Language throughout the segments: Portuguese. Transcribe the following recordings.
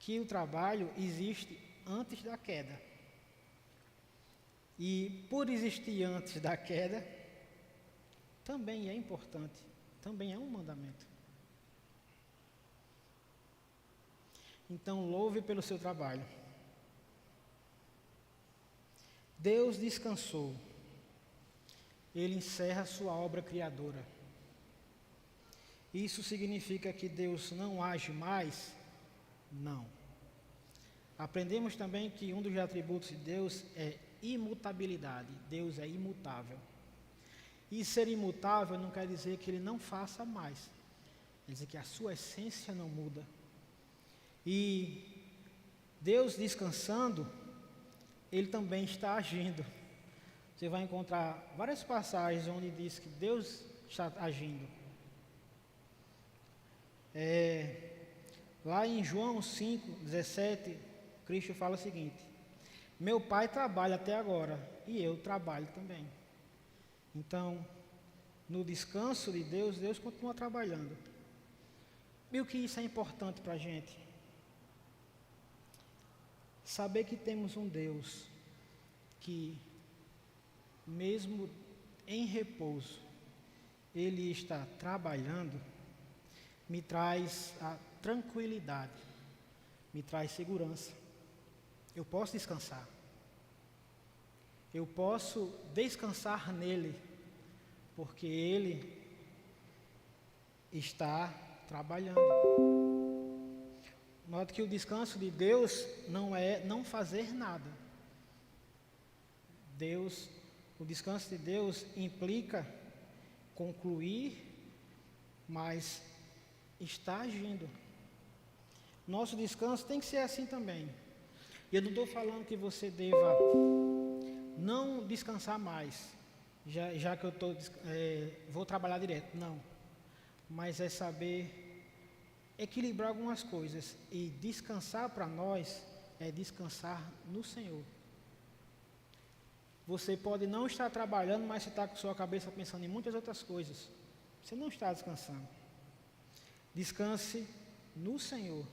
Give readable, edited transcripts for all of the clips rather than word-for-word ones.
que o trabalho existe antes da queda. E por existir antes da queda, também é importante, também é um mandamento. Então, louve pelo seu trabalho. Deus descansou. Ele encerra sua obra criadora. Isso significa que Deus não age mais? Não. Aprendemos também que um dos atributos de Deus é imutabilidade. Deus é imutável. E ser imutável não quer dizer que Ele não faça mais. Quer dizer que a sua essência não muda. E Deus descansando, Ele também está agindo. Você vai encontrar várias passagens onde diz que Deus está agindo. Lá em João 5:17, Cristo fala o seguinte: meu Pai trabalha até agora e eu trabalho também. Então, no descanso de Deus, Deus continua trabalhando. E o que isso é importante para a gente? Saber que temos um Deus que, mesmo em repouso, Ele está trabalhando, me traz a tranquilidade, me traz segurança. Eu posso descansar. Eu posso descansar nele, porque Ele está trabalhando. Note que o descanso de Deus não é não fazer nada. O descanso de Deus implica concluir, mas está agindo. Nosso descanso tem que ser assim também. E eu não estou falando que você deva não descansar mais, já que eu vou trabalhar direto. Não. Mas é saber equilibrar algumas coisas. E descansar para nós é descansar no Senhor. Você pode não estar trabalhando, mas você está com sua cabeça pensando em muitas outras coisas. Você não está descansando. Descanse no Senhor.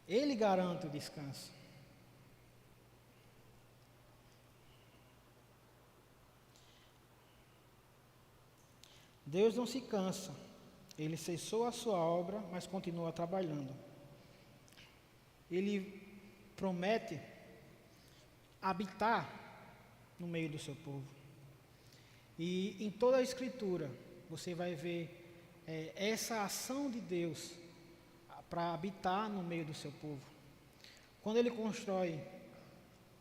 Ele garante o descanso. Deus não se cansa. Ele cessou a sua obra, mas continua trabalhando. Ele promete habitar no meio do seu povo. E em toda a Escritura, você vai ver essa ação de Deus para habitar no meio do seu povo. Quando Ele constrói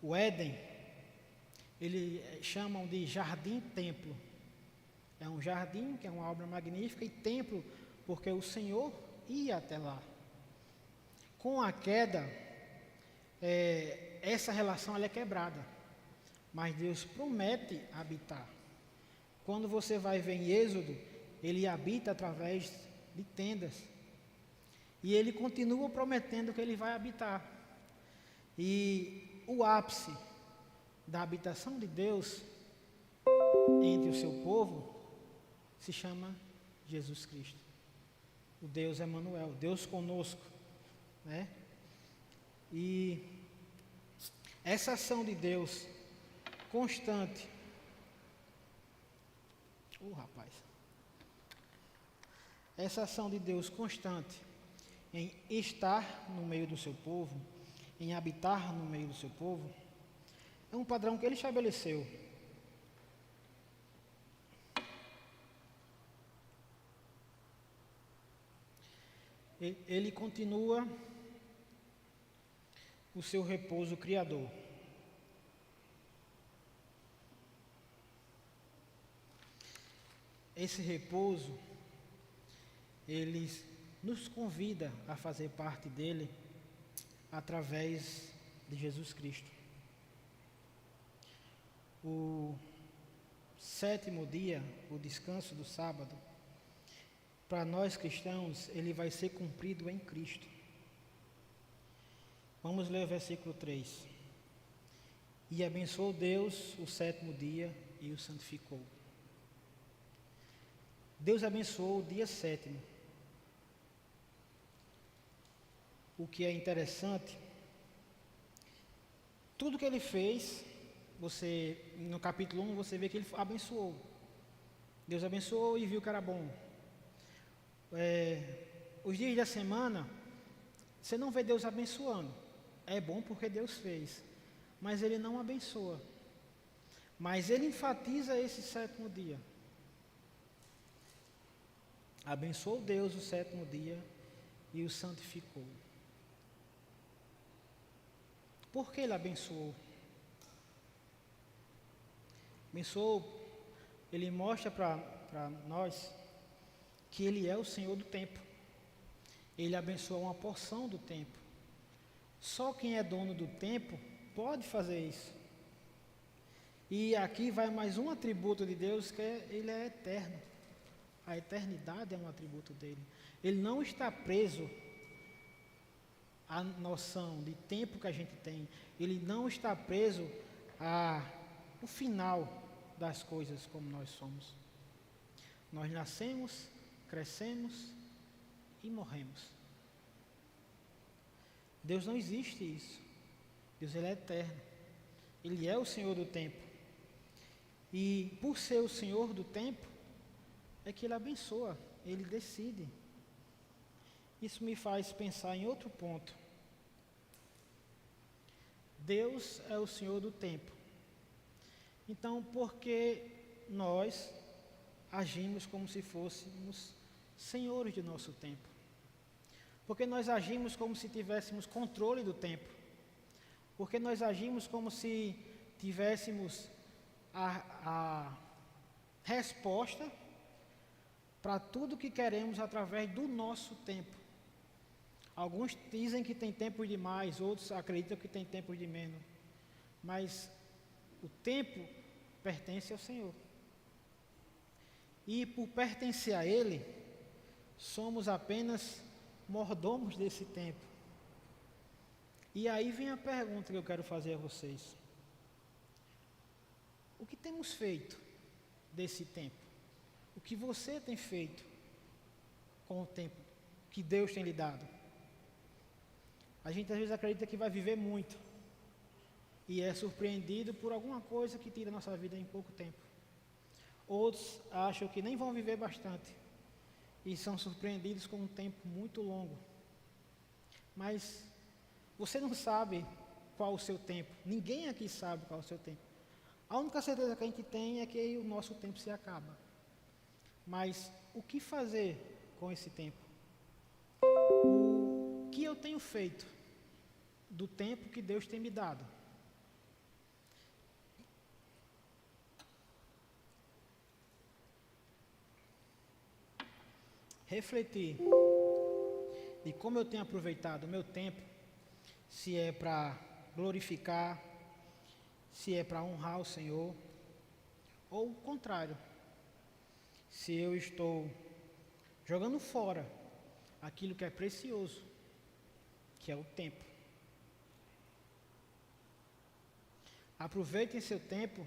o Éden, eles chamam de jardim-templo. É um jardim, que é uma obra magnífica, e templo, porque o Senhor ia até lá. Com a queda, essa relação ela é quebrada, mas Deus promete habitar. Quando você vai ver em Êxodo, Ele habita através de tendas, e Ele continua prometendo que Ele vai habitar. E o ápice da habitação de Deus entre o seu povo se chama Jesus Cristo, o Deus Emanuel, Deus conosco, né? E essa ação de Deus constante, essa ação de Deus constante em estar no meio do seu povo, em habitar no meio do seu povo, é um padrão que Ele estabeleceu. Ele continua o seu repouso criador. Esse repouso, Ele nos convida a fazer parte dele através de Jesus Cristo. O sétimo dia, o descanso do sábado, para nós cristãos, ele vai ser cumprido em Cristo. Vamos ler o versículo 3. E abençoou Deus o sétimo dia e o santificou. Deus abençoou o dia sétimo. o que é interessante, tudo que ele fez, no capítulo 1, você vê que ele abençoou. Deus abençoou e viu que era bom. Os dias da semana, você não vê Deus abençoando. É bom porque Deus fez, mas Ele não abençoa. Mas Ele enfatiza esse sétimo dia. Abençoou Deus o sétimo dia e o santificou. Por que Ele abençoou? Abençoou, Ele mostra para nós que Ele é o Senhor do tempo. Ele abençoa uma porção do tempo. Só quem é dono do tempo pode fazer isso. E aqui vai mais um atributo de Deus, que Ele é eterno. A eternidade é um atributo dele. Ele não está preso à noção de tempo que a gente tem. Ele não está preso ao final das coisas como nós somos. Nós nascemos, crescemos e morremos. Deus não existe isso. Deus, Ele é eterno. Ele é o Senhor do tempo. E por ser o Senhor do tempo, é que Ele abençoa, Ele decide. Isso me faz pensar em outro ponto. Deus é o Senhor do tempo. Então, por que nós agimos como se fôssemos senhores do nosso tempo? Porque nós agimos como se tivéssemos controle do tempo. Porque nós agimos como se tivéssemos a resposta para tudo que queremos através do nosso tempo. Alguns dizem que tem tempo de mais, outros acreditam que tem tempo de menos. Mas o tempo pertence ao Senhor. E por pertencer a Ele, somos apenas mordomos desse tempo. E aí vem a pergunta que eu quero fazer a vocês. O que temos feito desse tempo? O que você tem feito com o tempo que Deus tem lhe dado? A gente às vezes acredita que vai viver muito e é surpreendido por alguma coisa que tira a nossa vida em pouco tempo. Outros acham que nem vão viver bastante e são surpreendidos com um tempo muito longo. Mas você não sabe qual o seu tempo. Ninguém aqui sabe qual é o seu tempo. A única certeza que a gente tem é que o nosso tempo se acaba. Mas o que fazer com esse tempo? O que eu tenho feito do tempo que Deus tem me dado? Refletir de como eu tenho aproveitado o meu tempo, se é para glorificar, se é para honrar o Senhor, ou o contrário, se eu estou jogando fora aquilo que é precioso, que é o tempo. Aproveitem seu tempo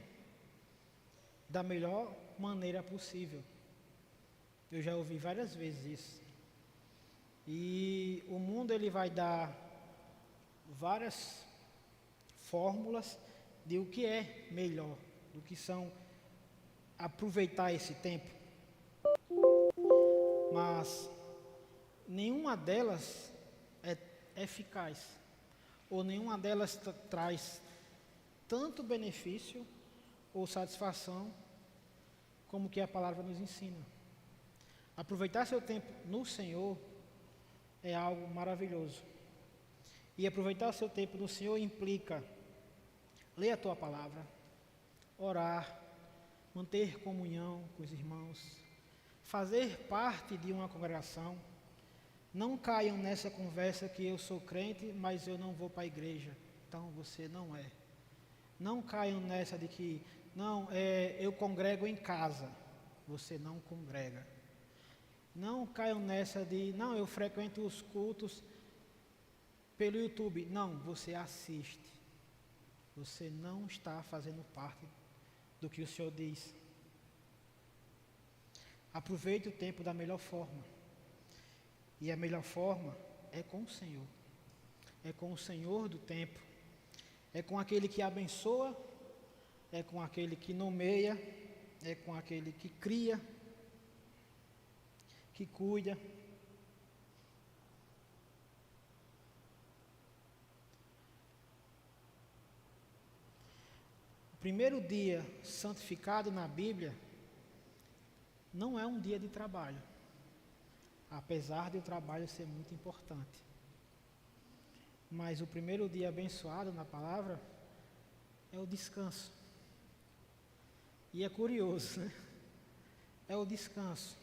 da melhor maneira possível. Eu já ouvi várias vezes isso. E o mundo ele vai dar várias fórmulas de o que é melhor, do que são aproveitar esse tempo. Mas nenhuma delas é eficaz, ou nenhuma delas traz tanto benefício ou satisfação como que a palavra nos ensina. Aproveitar seu tempo no Senhor é algo maravilhoso. E aproveitar seu tempo no Senhor implica ler a tua palavra, orar, manter comunhão com os irmãos, fazer parte de uma congregação. Não caiam nessa conversa que eu sou crente, mas eu não vou para a igreja. Então você não é. Não caiam nessa de que, eu congrego em casa. Você não congrega. Não caiam nessa de, eu frequento os cultos pelo YouTube. Não, você assiste. Você não está fazendo parte do que o Senhor diz. Aproveite o tempo da melhor forma. E a melhor forma é com o Senhor. é com o Senhor do tempo, é com aquele que abençoa, é com aquele que nomeia, é com aquele que cria, que cuida. O primeiro dia santificado na Bíblia não é um dia de trabalho, apesar de o trabalho ser muito importante. Mas o primeiro dia abençoado na palavra é o descanso. E é curioso, né? É o descanso.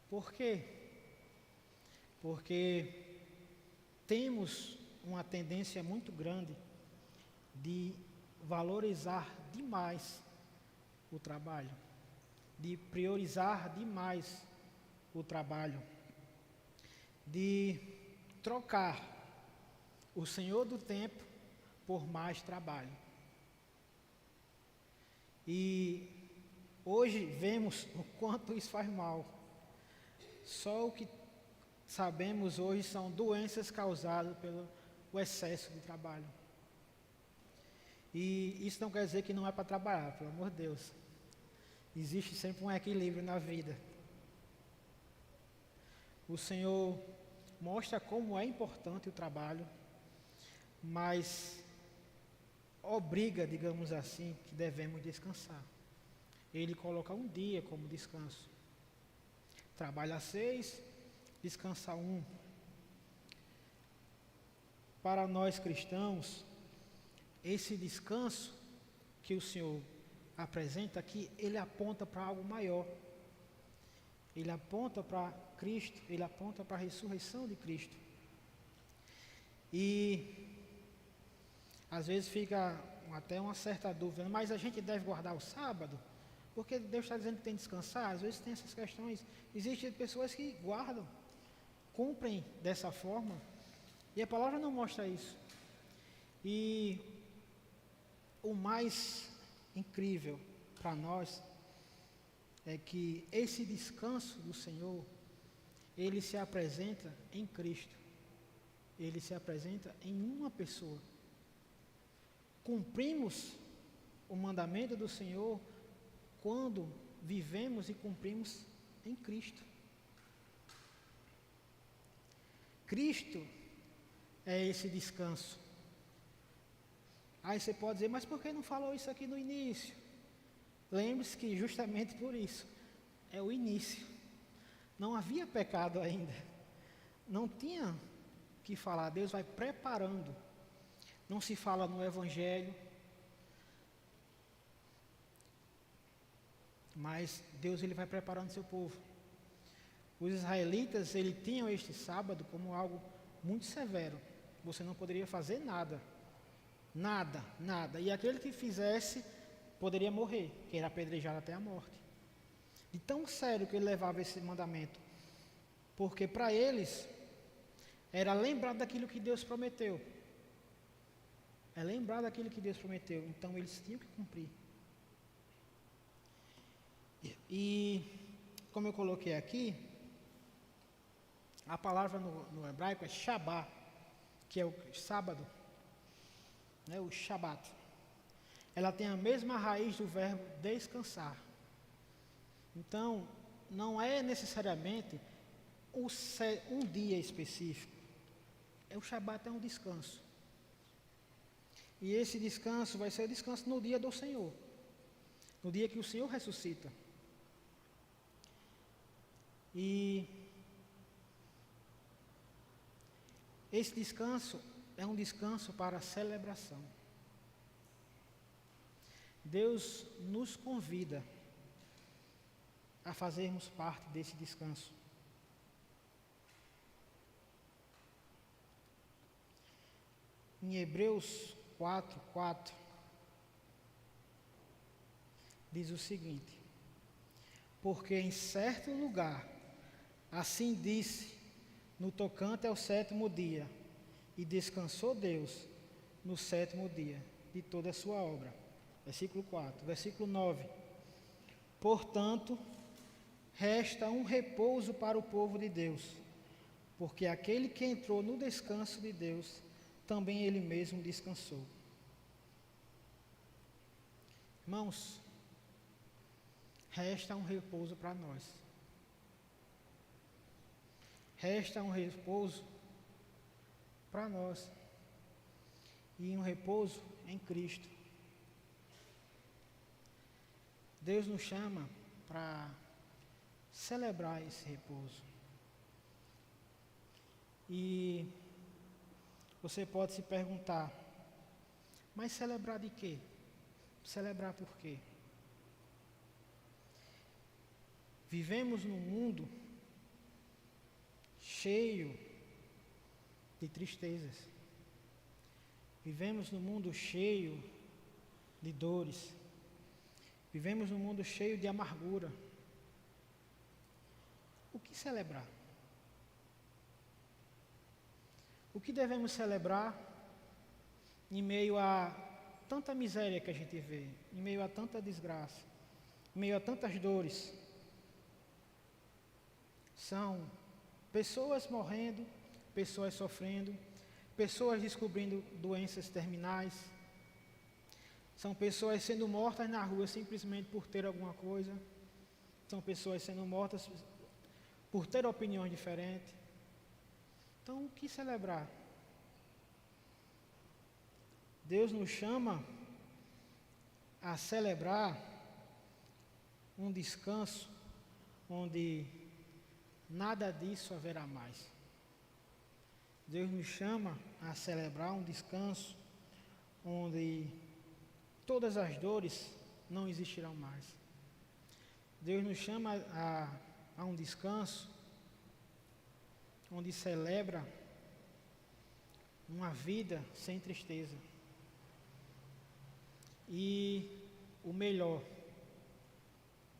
Por quê? Porque temos uma tendência muito grande de valorizar demais o trabalho, de priorizar demais o trabalho, de trocar o Senhor do tempo por mais trabalho. E hoje vemos o quanto isso faz mal. Só o que sabemos hoje são doenças causadas pelo excesso de trabalho. E isso não quer dizer que não é para trabalhar, pelo amor de Deus. Existe sempre um equilíbrio na vida. O Senhor mostra como é importante o trabalho, mas obriga, digamos assim, que devemos descansar. Ele coloca um dia como descanso. Trabalha 6, descansa 1. Para nós cristãos, esse descanso que o Senhor apresenta aqui, ele aponta para algo maior. Ele aponta para Cristo, ele aponta para a ressurreição de Cristo. E às vezes fica até uma certa dúvida, mas a gente deve guardar o sábado? Porque Deus está dizendo que tem que descansar. Às vezes tem essas questões. Existem pessoas que guardam, cumprem dessa forma, e a palavra não mostra isso. E o mais incrível para nós é que esse descanso do Senhor, ele se apresenta em Cristo. Ele se apresenta em uma pessoa. Cumprimos o mandamento do Senhor quando vivemos e cumprimos em Cristo. Cristo é esse descanso. Aí você pode dizer, mas por que não falou isso aqui no início? Lembre-se que justamente por isso, é o início. Não havia pecado ainda. Não tinha que falar, Deus vai preparando. Não se fala no Evangelho, mas Deus ele vai preparando seu povo. Os israelitas, eles tinham este sábado como algo muito severo. Você não poderia fazer nada. Nada, nada. E aquele que fizesse, poderia morrer, que era apedrejado até a morte. De tão sério que ele levava esse mandamento. Porque para eles, era lembrar daquilo que Deus prometeu. É lembrar daquilo que Deus prometeu. Então eles tinham que cumprir. E como eu coloquei aqui, a palavra no hebraico é Shabá, que é o sábado, né, o Shabat. Ela tem a mesma raiz do verbo descansar. Então, não é necessariamente um dia específico. O Shabat é um descanso. E esse descanso vai ser o descanso no dia do Senhor. No dia que o Senhor ressuscita. E esse descanso é um descanso para celebração. Deus nos convida a fazermos parte desse descanso. Em Hebreus 4:4 diz o seguinte: porque em certo lugar assim disse no tocante ao sétimo dia, e descansou Deus no sétimo dia de toda a sua obra. Versículo 4. Versículo 9. Portanto, resta um repouso para o povo de Deus, porque aquele que entrou no descanso de Deus, também ele mesmo descansou. Irmãos, resta um repouso para nós. Resta um repouso para nós. E um repouso em Cristo. Deus nos chama para celebrar esse repouso. E você pode se perguntar, mas celebrar de quê? Celebrar por quê? Vivemos num mundo cheio de tristezas. Vivemos num mundo cheio de dores. Vivemos num mundo cheio de amargura. O que celebrar? O que devemos celebrar em meio a tanta miséria que a gente vê, em meio a tanta desgraça, em meio a tantas dores? São pessoas morrendo, pessoas sofrendo, pessoas descobrindo doenças terminais. São pessoas sendo mortas na rua simplesmente por ter alguma coisa. São pessoas sendo mortas por ter opiniões diferentes. Então, o que celebrar? Deus nos chama a celebrar um descanso onde nada disso haverá mais. Deus nos chama a celebrar um descanso onde todas as dores não existirão mais. Deus nos chama a um descanso onde celebra uma vida sem tristeza. E o melhor,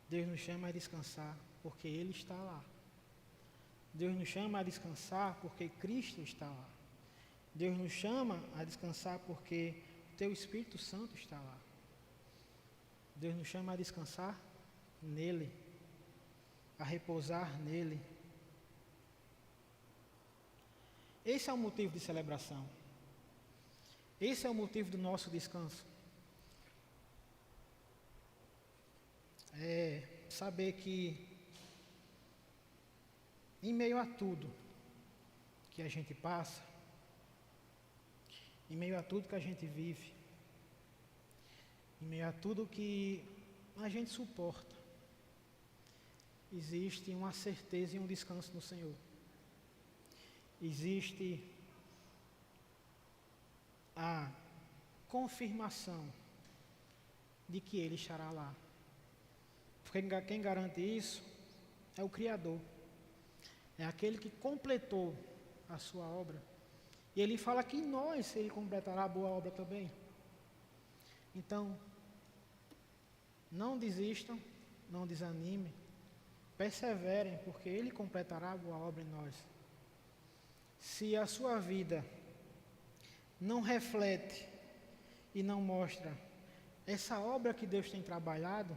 Deus nos chama a descansar porque Ele está lá. Deus nos chama a descansar porque Cristo está lá. Deus nos chama a descansar porque o Teu Espírito Santo está lá. Deus nos chama a descansar nele, a repousar nele. Esse é o motivo de celebração. Esse é o motivo do nosso descanso. É saber que em meio a tudo que a gente passa, em meio a tudo que a gente vive, em meio a tudo que a gente suporta, existe uma certeza e um descanso no Senhor. Existe a confirmação de que Ele estará lá. Porque quem garante isso é o Criador. É aquele que completou a sua obra. E Ele fala que em nós Ele completará a boa obra também. Então, não desistam, não desanimem, perseverem, porque Ele completará a boa obra em nós. Se a sua vida não reflete e não mostra essa obra que Deus tem trabalhado,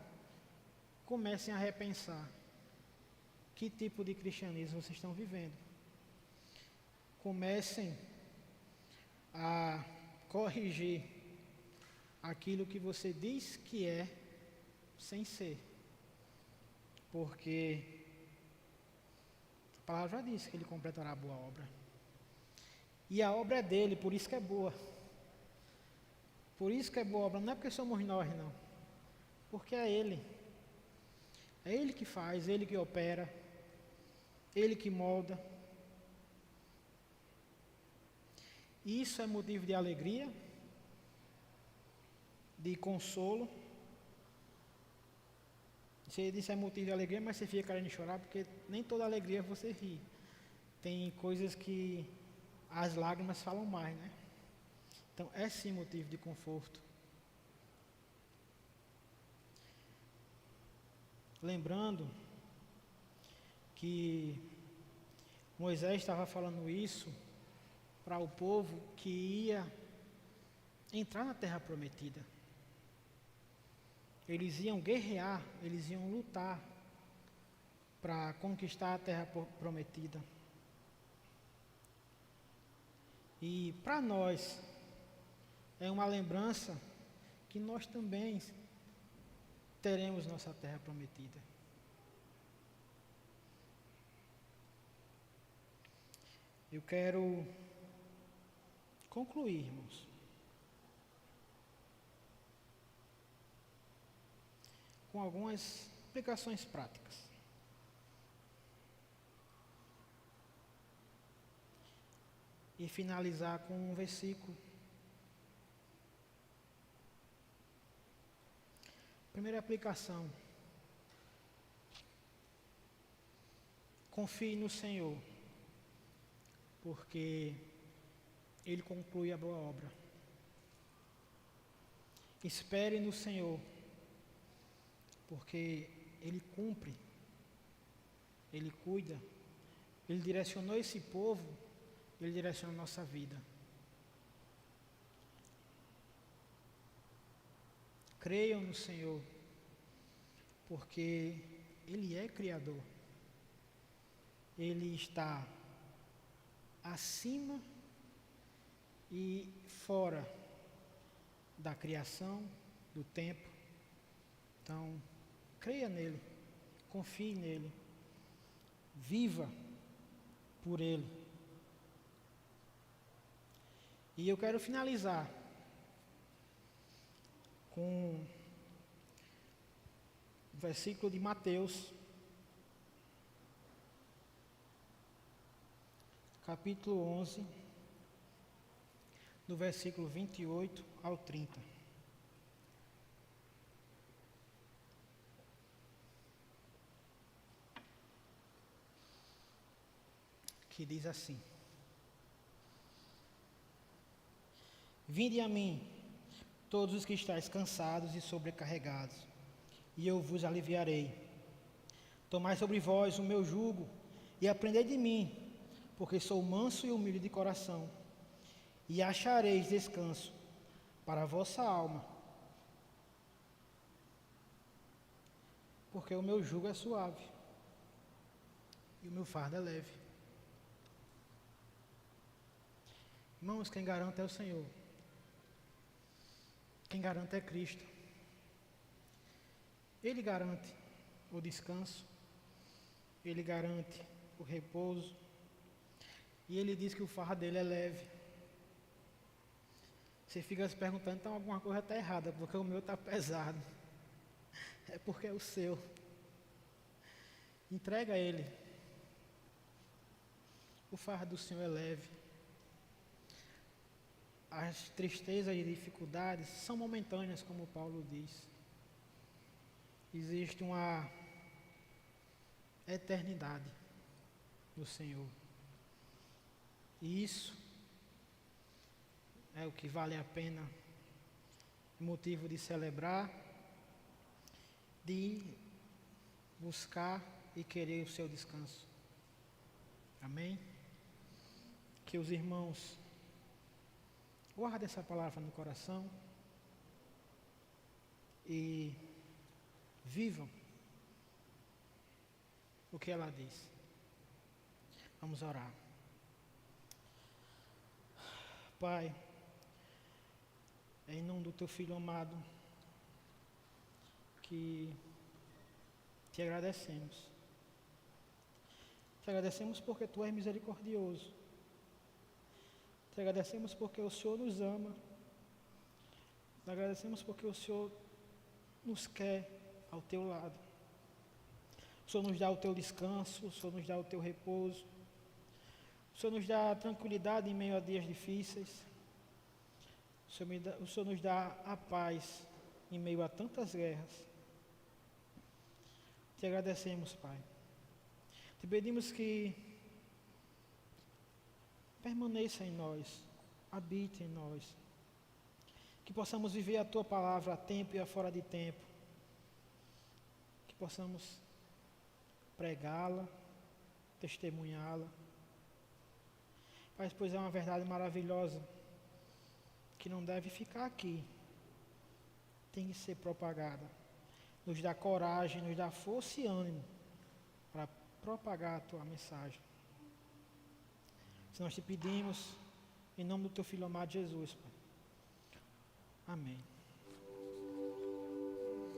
comecem a repensar que tipo de cristianismo vocês estão vivendo. Comecem a corrigir aquilo que você diz que é, sem ser. Porque a palavra diz que Ele completará a boa obra. E a obra é dele, por isso que é boa. Por isso que é boa obra, não é porque somos nós, não. Porque é Ele. É Ele que faz, Ele que opera, Ele que molda. Isso é motivo de alegria, de consolo. Você disse é motivo de alegria, mas você fica querendo chorar, porque nem toda alegria você ri. Tem coisas que as lágrimas falam mais, né? Então é sim motivo de conforto. Lembrando que Moisés estava falando isso para o povo que ia entrar na terra prometida. Eles iam guerrear, eles iam lutar para conquistar a terra prometida. E para nós é uma lembrança que nós também teremos nossa terra prometida. Eu quero concluir, irmãos, com algumas aplicações práticas. E finalizar com um versículo. Primeira aplicação. Confie no Senhor, porque Ele conclui a boa obra. Espere no Senhor, porque Ele cumpre, Ele cuida, Ele direcionou esse povo, Ele direciona a nossa vida. Creiam no Senhor, porque Ele é Criador. Ele está acima e fora da criação, do tempo. Então, creia nele, confie nele, viva por ele. E eu quero finalizar com o versículo de Mateus, capítulo 11, do versículo 28 ao 30. Que diz assim: Vinde a mim, todos os que estáis cansados e sobrecarregados, e eu vos aliviarei. Tomai sobre vós o meu jugo e aprendei de mim, porque sou manso e humilde de coração, e achareis descanso para a vossa alma, porque o meu jugo é suave e o meu fardo é leve. Irmãos, quem garante é o Senhor. Quem garante é Cristo. Ele garante o descanso, Ele garante o repouso, e Ele diz que o fardo dele é leve. Você fica se perguntando, então alguma coisa está errada, porque o meu está pesado. É porque é o seu. Entrega a Ele. O fardo do Senhor é leve. As tristezas e dificuldades são momentâneas, como Paulo diz. Existe uma eternidade no Senhor. E isso é o que vale a pena, motivo de celebrar, de buscar e querer o seu descanso. Amém? Que os irmãos guardem essa palavra no coração e vivam o que ela diz. Vamos orar. Pai, em nome do Teu Filho amado, que te agradecemos. Te agradecemos porque Tu és misericordioso. Te agradecemos porque o Senhor nos ama. Te agradecemos porque o Senhor nos quer ao Teu lado. O Senhor nos dá o Teu descanso, o Senhor nos dá o Teu repouso. O Senhor nos dá tranquilidade em meio a dias difíceis. O Senhor nos dá a paz em meio a tantas guerras. Te agradecemos, Pai. Te pedimos que permaneça em nós, habite em nós. Que possamos viver a Tua palavra a tempo e a fora de tempo. Que possamos pregá-la, testemunhá-la. Pai, pois é uma verdade maravilhosa, que não deve ficar aqui, tem que ser propagada. Nos dá coragem, nos dá força e ânimo para propagar a Tua mensagem. Se nós te pedimos Em nome do teu Filho amado Jesus, Pai. Amém.